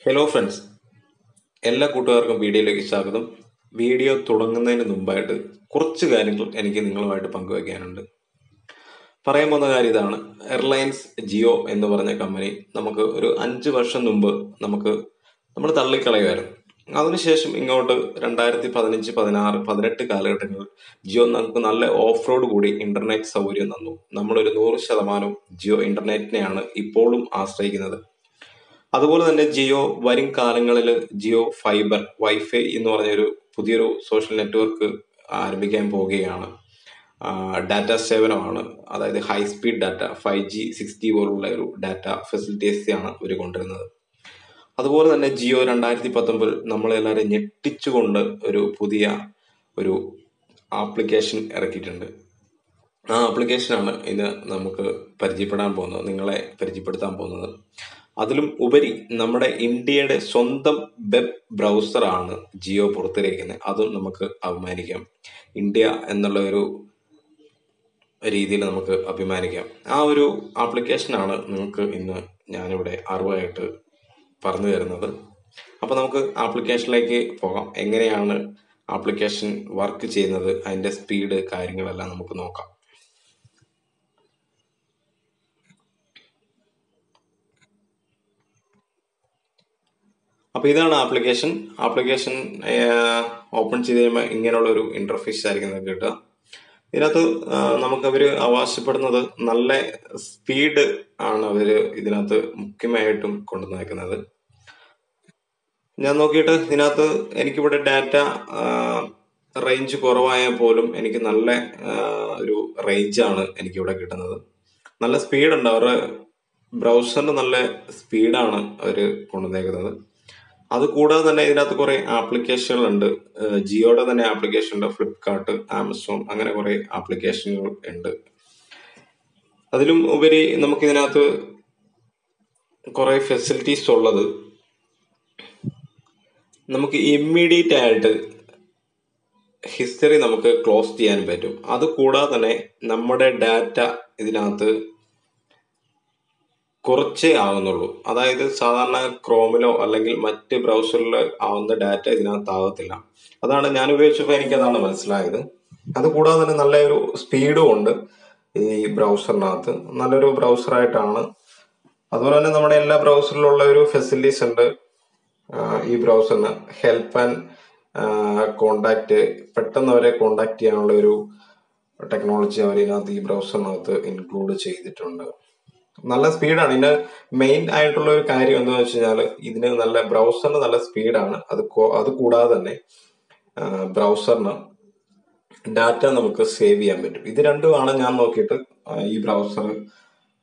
Hello friends, എല്ലാ കൂട്ടുകാർക്കും വീഡിയോയിലേക്ക് സ്വാഗതം. വീഡിയോ തുടങ്ങുന്നതിന് മുമ്പായിട്ട് കുറച്ച് കാര്യങ്ങൾ എനിക്ക് നിങ്ങളുമായിട്ട് പങ്കുവയ്ക്കാനുണ്ട്. പറയാൻ പോകുന്ന കാര്യം ഇതാണ്. എയർലൈൻസ് ജിയോ എന്ന് പറഞ്ഞ കമ്പനി നമുക്ക് ഒരു 5 വർഷം മുമ്പ് നമ്മൾ തള്ളിക്കളയുമായിരുന്നു. അതിനുശേഷം ഇങ്ങോട്ട് 2015, 16, 18 കാലഘട്ടങ്ങളിൽ ജിയോ നമുക്ക് നല്ല ഓഫ് റോഡ് കൂടി ഇന്റർനെറ്റ് സൗകര്യം തന്നു. നമ്മളൊരു 100% ജിയോ ഇന്റർനെറ്റിനെയാണ് ഇപ്പോഴും ആശ്രയിക്കുന്നത്. അതുപോലെ തന്നെ ജിയോ വരും കാലങ്ങളിൽ ജിയോ ഫൈബർ വൈഫൈ എന്ന് പറഞ്ഞൊരു പുതിയൊരു സോഷ്യൽ നെറ്റ്വർക്ക് ആരംഭിക്കാൻ പോവുകയാണ്. ഡാറ്റ സേവനമാണ്, അതായത് high speed data 5G 6G പോലുള്ള ഒരു ഡാറ്റ ഫെസിലിറ്റീസ് ആണ് ഇവർ കൊണ്ടുവരുന്നത്. അതുപോലെ തന്നെ ജിയോ 2019 നമ്മളെല്ലാവരും ഞെട്ടിച്ചുകൊണ്ട് ഒരു പുതിയ ഒരു ആപ്ലിക്കേഷൻ ഇറക്കിയിട്ടുണ്ട്. ആ ആപ്ലിക്കേഷനാണ് ഇന്ന് നമുക്ക് നിങ്ങളെ പരിചയപ്പെടുത്താൻ പോകുന്നത്. അതിലും ഉപരി നമ്മുടെ ഇന്ത്യയുടെ സ്വന്തം വെബ് ബ്രൗസറാണ് ജിയോ പുറത്തിറക്കുന്നത്. അതും നമുക്ക് അഭിമാനിക്കാം. ഇന്ത്യ എന്നുള്ള ഒരു രീതിയിൽ നമുക്ക് അഭിമാനിക്കാം. ആ ഒരു ആപ്ലിക്കേഷനാണ് നിങ്ങൾക്ക് ഇന്ന് ഞാനിവിടെ അറിവായിട്ട് പറഞ്ഞു തരുന്നത്. അപ്പോൾ നമുക്ക് ആപ്ലിക്കേഷനിലേക്ക് പോകാം. എങ്ങനെയാണ് ആപ്ലിക്കേഷൻ വർക്ക് ചെയ്യുന്നത്, അതിൻ്റെ സ്പീഡ്, കാര്യങ്ങളെല്ലാം നമുക്ക് നോക്കാം. അപ്പോൾ ഇതാണ് ആപ്ലിക്കേഷൻ. ഓപ്പൺ ചെയ്ത് കഴിയുമ്പോൾ ഇങ്ങനെയുള്ള ഒരു ഇന്റർഫേസ് ആയിരിക്കും നിങ്ങൾക്ക് കിട്ടുക. ഇതിനകത്ത് നമുക്കവർ അവകാശപ്പെടുന്നത് നല്ല സ്പീഡ് ആണ് അവർ ഇതിനകത്ത് മുഖ്യമായിട്ടും കൊണ്ടുവന്നേക്കുന്നത്. ഞാൻ നോക്കിയിട്ട് ഇതിനകത്ത് എനിക്കിവിടെ ഡാറ്റ റേഞ്ച് കുറവായാൽ പോലും എനിക്ക് നല്ല ഒരു റേഞ്ചാണ് എനിക്കിവിടെ കിട്ടുന്നത്. നല്ല സ്പീഡുണ്ട്. അവരുടെ ബ്രൗസറിന് നല്ല സ്പീഡാണ് അവർ കൊണ്ടുവന്നേക്കുന്നത്. അതുകൂടാതെ തന്നെ ഇതിനകത്ത് കുറെ ആപ്ലിക്കേഷനുകളുണ്ട്. ജിയോയുടെ തന്നെ ആപ്ലിക്കേഷൻ ഉണ്ട്, ഫ്ലിപ്കാർട്ട്, ആമസോൺ, അങ്ങനെ കുറെ ആപ്ലിക്കേഷനുകൾ ഉണ്ട്. അതിലും ഉപരി നമുക്കിതിനകത്ത് കുറെ ഫെസിലിറ്റീസ് ഉള്ളത്, നമുക്ക് ഇമ്മീഡിയറ്റ് ആയിട്ട് ഹിസ്റ്ററി നമുക്ക് ക്ലോസ് ചെയ്യാൻ പറ്റും. അതുകൂടാതെ തന്നെ നമ്മുടെ ഡാറ്റ ഇതിനകത്ത് കുറച്ചേ ആവുന്നുള്ളൂ. അതായത് സാധാരണ ക്രോമിലോ അല്ലെങ്കിൽ മറ്റ് ബ്രൗസറിലോ ആവുന്ന ഡാറ്റ ഇതിനകത്ത് ആകത്തില്ല. അതാണ് ഞാൻ ഉപയോഗിച്ചപ്പോൾ എനിക്കതാണ് മനസ്സിലായത്. അതുകൂടാതെ തന്നെ നല്ലൊരു സ്പീഡും ഉണ്ട് ഈ ബ്രൗസറിനകത്ത്. നല്ലൊരു ബ്രൗസറായിട്ടാണ്. അതുപോലെ തന്നെ നമ്മുടെ എല്ലാ ബ്രൗസറിലുള്ള ഒരു ഫെസിലിറ്റീസ് ഉണ്ട് ഈ ബ്രൗസറിന്. ഹെൽപ്പ് ആൻഡ് കോണ്ടാക്ട്, പെട്ടെന്ന് അവരെ കോണ്ടാക്ട് ചെയ്യാനുള്ള ഒരു ടെക്നോളജി അവരിനകത്ത് ഈ ബ്രൗസറിനകത്ത് ഇൻക്ലൂഡ് ചെയ്തിട്ടുണ്ട്. നല്ല സ്പീഡാണ്. ഇതിന് മെയിൻ ആയിട്ടുള്ള ഒരു കാര്യം എന്താണെന്ന് വെച്ച് കഴിഞ്ഞാൽ ഇതിന് ബ്രൗസറിന് നല്ല സ്പീഡാണ്. അത് കൂടാതെ തന്നെ ബ്രൗസറിന് ഡാറ്റ നമുക്ക് സേവ് ചെയ്യാൻ പറ്റും. ഇത് രണ്ടുമാണ് ഞാൻ നോക്കിയിട്ട് ഈ ബ്രൗസർ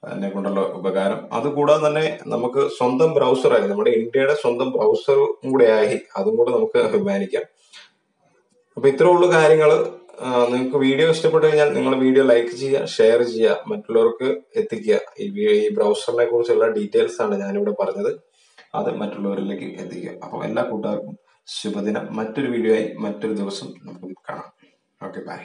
എന്നെ കൊണ്ടുള്ള ഉപകാരം. അതുകൂടാതെ തന്നെ നമുക്ക് സ്വന്തം ബ്രൗസറായി, നമ്മുടെ ഇന്ത്യയുടെ സ്വന്തം ബ്രൗസറും കൂടെ ആയി, അതും കൂടെ നമുക്ക് അഭിമാനിക്കാം. അപ്പൊ ഇത്രയുള്ള കാര്യങ്ങള്. നിങ്ങൾക്ക് വീഡിയോ ഇഷ്ടപ്പെട്ടു കഴിഞ്ഞാൽ നിങ്ങൾ വീഡിയോ ലൈക്ക് ചെയ്യുക, ഷെയർ ചെയ്യുക, മറ്റുള്ളവർക്ക് എത്തിക്കുക. ഈ ബ്രൗസറിനെ കുറിച്ചുള്ള ഡീറ്റെയിൽസ് ആണ് ഞാനിവിടെ പറഞ്ഞത്. അത് മറ്റുള്ളവരിലേക്ക് എത്തിക്കുക. അപ്പോൾ എല്ലാ കൂട്ടുകാർക്കും ശുഭദിനം. മറ്റൊരു വീഡിയോ ആയി മറ്റൊരു ദിവസം നമുക്ക് കാണാം. Okay, by.